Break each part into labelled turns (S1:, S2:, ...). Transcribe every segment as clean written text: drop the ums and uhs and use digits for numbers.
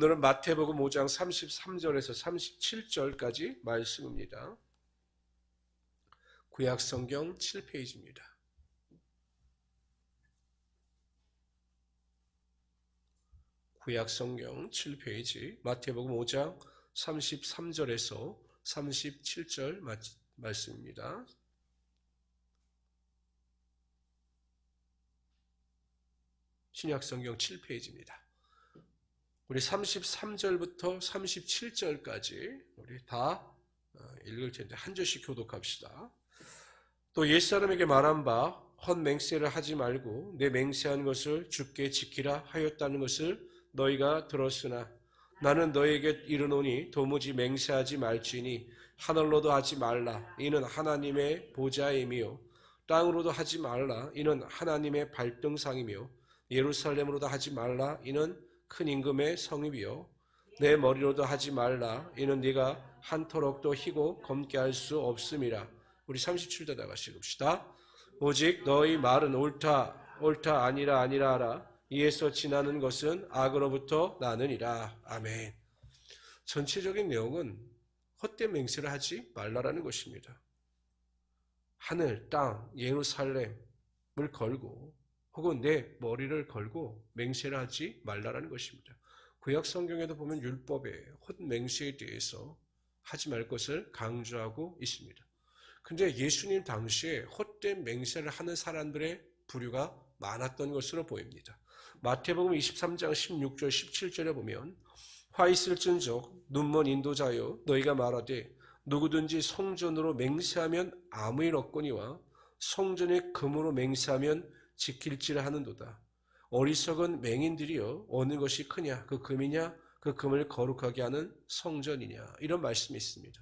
S1: 오늘은 마태복음 5장 33절에서 37절까지 말씀입니다. 구약성경 7페이지입니다. 구약성경 7페이지 마태복음 5장 33절에서 37절 말씀입니다. 신약성경 7페이지입니다. 우리 33절부터 37절까지 우리 다 읽을 텐데 한 절씩 교독합시다. 또 옛사람에게 말한 바 헛맹세를 하지 말고 내 맹세한 것을 주께 지키라 하였다는 것을 너희가 들었으나 나는 너희에게 이르노니 도무지 맹세하지 말지니 하늘로도 하지 말라 이는 하나님의 보좌임이요 땅으로도 하지 말라 이는 하나님의 발등상이며 예루살렘으로도 하지 말라 이는 큰 임금의 성읍이요 내 머리로도 하지 말라 이는 네가 한터럭도 희고 검게 할 수 없음이라. 우리 37절 다 같이 읽읍시다. 오직 너희 말은 옳다 옳다 아니라 아니라 하라. 이에서 지나는 것은 악으로부터 나느니라. 아멘. 전체적인 내용은 헛된 맹세를 하지 말라라는 것입니다. 하늘, 땅, 예루살렘을 걸고 혹은 내 머리를 걸고 맹세를 하지 말라라는 것입니다. 구약 성경에도 보면 율법에 헛맹세에 대해서 하지 말 것을 강조하고 있습니다. 근데 예수님 당시에 헛된 맹세를 하는 사람들의 부류가 많았던 것으로 보입니다. 마태복음 23장 16절 17절에 보면 화 있을진적 눈먼 인도자여 너희가 말하되 누구든지 성전으로 맹세하면 아무 일 없거니와 성전의 금으로 맹세하면 지킬지라 하는도다. 어리석은 맹인들이여 어느 것이 크냐 그 금이냐 그 금을 거룩하게 하는 성전이냐 이런 말씀이 있습니다.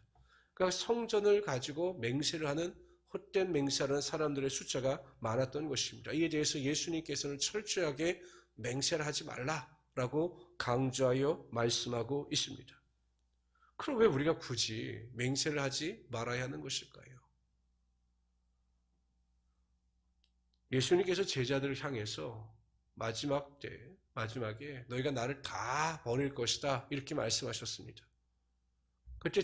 S1: 그러니까 성전을 가지고 맹세를 하는 헛된 맹세하는 사람들의 숫자가 많았던 것입니다. 이에 대해서 예수님께서는 철저하게 맹세를 하지 말라라고 강조하여 말씀하고 있습니다. 그럼 왜 우리가 굳이 맹세를 하지 말아야 하는 것일까요? 예수님께서 제자들을 향해서 마지막에 너희가 나를 다 버릴 것이다 이렇게 말씀하셨습니다. 그때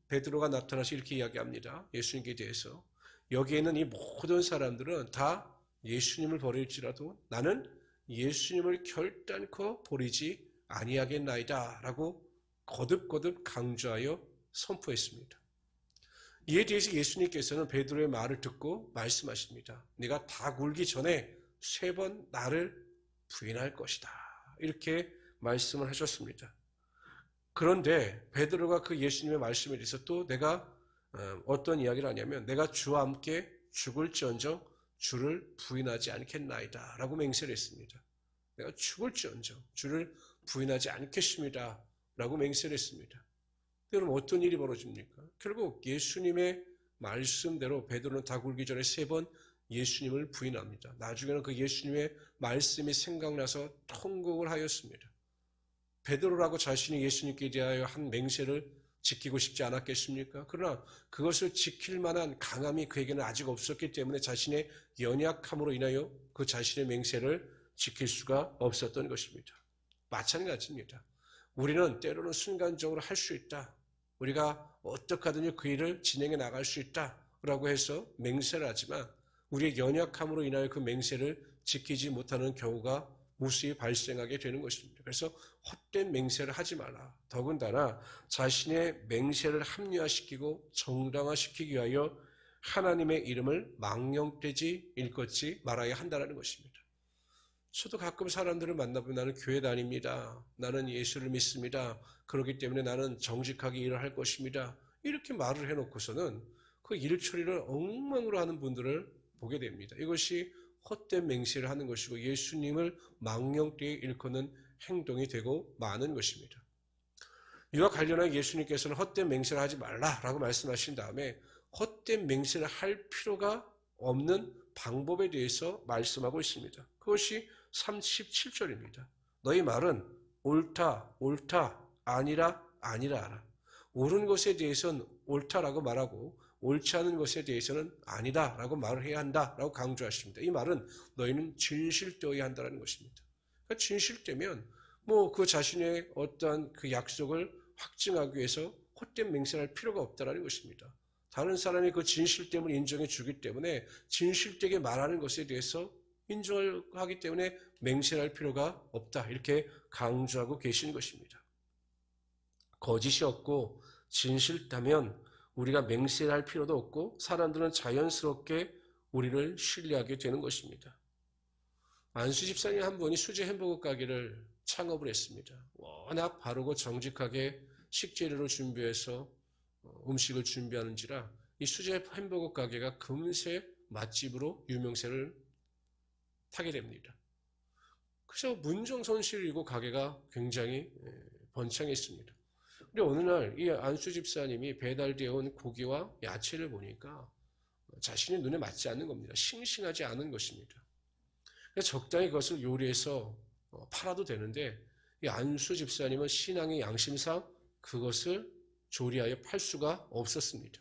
S1: 베드로가 나타나서 이렇게 이야기합니다. 예수님께 대해서 여기에 있는 이 모든 사람들은 다 예수님을 버릴지라도 나는 예수님을 결단코 버리지 아니하겠나이다 라고 거듭거듭 강조하여 선포했습니다. 이에 대해서 예수님께서는 베드로의 말을 듣고 말씀하십니다. 네가 다 굴기 전에 3번 나를 부인할 것이다 이렇게 말씀을 하셨습니다. 그런데 베드로가 그 예수님의 말씀에 대해서 또 내가 어떤 이야기를 하냐면 내가 주와 함께 죽을지언정 주를 부인하지 않겠나이다 라고 맹세를 했습니다. 내가 죽을지언정 주를 부인하지 않겠습니다 라고 맹세를 했습니다. 여러분 어떤 일이 벌어집니까? 결국 예수님의 말씀대로 베드로는 다 굴기 전에 3번 예수님을 부인합니다. 나중에는 그 예수님의 말씀이 생각나서 통곡을 하였습니다. 베드로라고 자신이 예수님께 대하여 한 맹세를 지키고 싶지 않았겠습니까? 그러나 그것을 지킬 만한 강함이 그에게는 아직 없었기 때문에 자신의 연약함으로 인하여 그 자신의 맹세를 지킬 수가 없었던 것입니다. 마찬가지입니다. 우리는 때로는 순간적으로 할 수 있다. 우리가 어떻게 하든지 그 일을 진행해 나갈 수 있다라고 해서 맹세를 하지만 우리의 연약함으로 인하여 그 맹세를 지키지 못하는 경우가 무수히 발생하게 되는 것입니다. 그래서 헛된 맹세를 하지 말라. 더군다나 자신의 맹세를 합리화시키고 정당화시키기 위하여 하나님의 이름을 망령되지 일컫지 말아야 한다는 것입니다. 저도 가끔 사람들을 만나보면 나는 교회 다닙니다. 나는 예수를 믿습니다. 그렇기 때문에 나는 정직하게 일을 할 것입니다. 이렇게 말을 해놓고서는 그 일 처리를 엉망으로 하는 분들을 보게 됩니다. 이것이 헛된 맹세를 하는 것이고 예수님을 망령되이 일컫는 행동이 되고 마는 것입니다. 이와 관련하여 예수님께서는 헛된 맹세를 하지 말라라고 말씀하신 다음에 헛된 맹세를 할 필요가 없는 방법에 대해서 말씀하고 있습니다. 그것이 37절입니다. 너희 말은 옳다, 옳다, 아니라, 아니라 하라. 옳은 것에 대해서는 옳다라고 말하고 옳지 않은 것에 대해서는 아니다라고 말을 해야 한다라고 강조하십니다. 이 말은 너희는 진실되어야 한다는 것입니다. 그러니까 진실되면 그 자신의 어떠한 그 약속을 확증하기 위해서 헛된 맹세할 필요가 없다라는 것입니다. 다른 사람이 그 진실됨을 인정해 주기 때문에 진실되게 말하는 것에 대해서 인정하기 때문에 맹세할 필요가 없다. 이렇게 강조하고 계시는 것입니다. 거짓이 없고 진실다면 우리가 맹세할 필요도 없고 사람들은 자연스럽게 우리를 신뢰하게 되는 것입니다. 안수 집사님 한 분이 수제 햄버거 가게를 창업을 했습니다. 워낙 바르고 정직하게 식재료를 준비해서 음식을 준비하는지라 이 수제 햄버거 가게가 금세 맛집으로 유명세를 타게 됩니다. 그래서 문정선실이고 가게가 굉장히 번창했습니다. 근데 어느 날 이 안수 집사님이 배달되어 온 고기와 야채를 보니까 자신의 눈에 맞지 않는 겁니다. 싱싱하지 않은 것입니다. 그래서 적당히 그것을 요리해서 팔아도 되는데 이 안수 집사님은 신앙의 양심상 그것을 조리하여 팔 수가 없었습니다.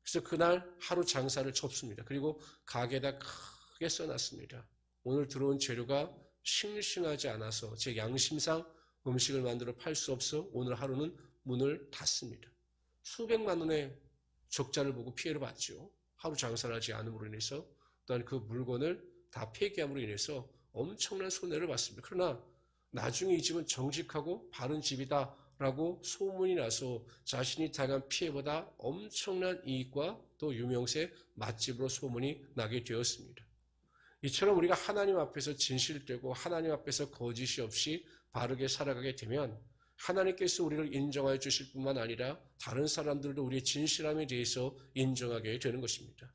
S1: 그래서 그날 하루 장사를 접습니다. 그리고 가게에다 크게 써놨습니다. 오늘 들어온 재료가 싱싱하지 않아서 제 양심상 음식을 만들어 팔 수 없어 오늘 하루는 문을 닫습니다. 수백만 원의 적자를 보고 피해를 봤죠. 하루 장사를 하지 않음으로 인해서 또한 그 물건을 다 폐기함으로 인해서 엄청난 손해를 봤습니다. 그러나 나중에 이 집은 정직하고 바른 집이다라고 소문이 나서 자신이 당한 피해보다 엄청난 이익과 또 유명세 맛집으로 소문이 나게 되었습니다. 이처럼 우리가 하나님 앞에서 진실되고 하나님 앞에서 거짓이 없이 바르게 살아가게 되면 하나님께서 우리를 인정하여 주실 뿐만 아니라 다른 사람들도 우리의 진실함에 대해서 인정하게 되는 것입니다.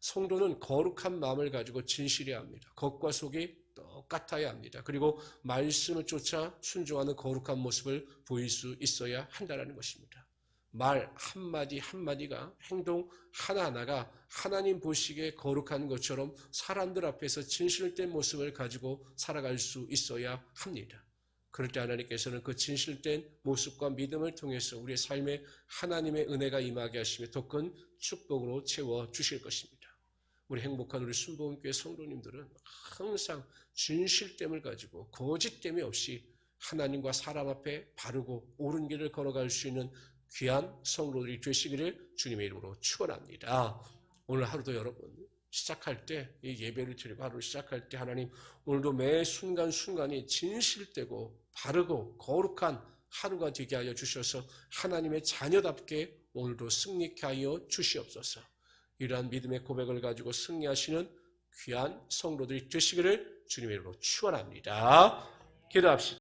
S1: 성도는 거룩한 마음을 가지고 진실해야 합니다. 겉과 속이 똑같아야 합니다. 그리고 말씀을 쫓아 순종하는 거룩한 모습을 보일 수 있어야 한다는 것입니다. 말 한마디 한마디가 행동 하나하나가 하나님 보시기에 거룩한 것처럼 사람들 앞에서 진실된 모습을 가지고 살아갈 수 있어야 합니다. 그럴 때 하나님께서는 그 진실된 모습과 믿음을 통해서 우리의 삶에 하나님의 은혜가 임하게 하시며 더 큰 축복으로 채워주실 것입니다. 우리 행복한 우리 순복음교회 성도님들은 항상 진실됨을 가지고 거짓됨이 없이 하나님과 사람 앞에 바르고 옳은 길을 걸어갈 수 있는 귀한 성도들이 되시기를 주님의 이름으로 축원합니다. 오늘 하루도 여러분 시작할 때 이 예배를 드리고 하루를 시작할 때 하나님 오늘도 매 순간순간이 진실되고 바르고 거룩한 하루가 되게 하여 주셔서 하나님의 자녀답게 오늘도 승리케 하여 주시옵소서. 이러한 믿음의 고백을 가지고 승리하시는 귀한 성도들이 되시기를 주님의 이름으로 축원합니다. 기도합시다.